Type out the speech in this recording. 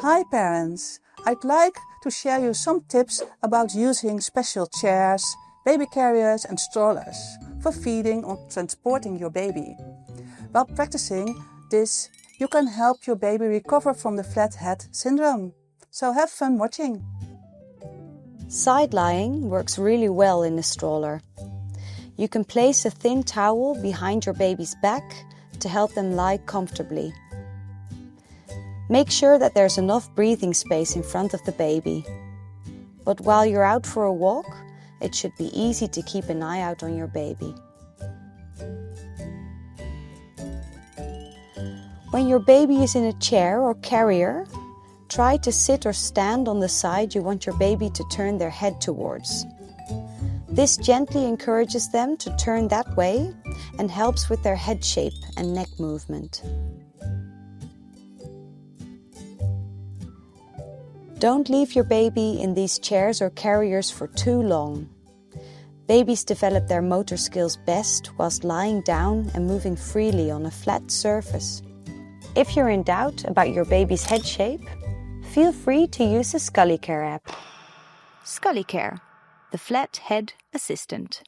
Hi parents! I'd like to share you some tips about using special chairs, baby carriers and strollers for feeding or transporting your baby. While practicing this, you can help your baby recover from the flat head syndrome. So have fun watching! Side lying works really well in a stroller. You can place a thin towel behind your baby's back to help them lie comfortably. Make sure that there's enough breathing space in front of the baby. But while you're out for a walk, it should be easy to keep an eye out on your baby. When your baby is in a chair or carrier, try to sit or stand on the side you want your baby to turn their head towards. This gently encourages them to turn that way and helps with their head shape and neck movement. Don't leave your baby in these chairs or carriers for too long. Babies develop their motor skills best whilst lying down and moving freely on a flat surface. If you're in doubt about your baby's head shape, feel free to use the ScullyCare app. ScullyCare, the flat head assistant.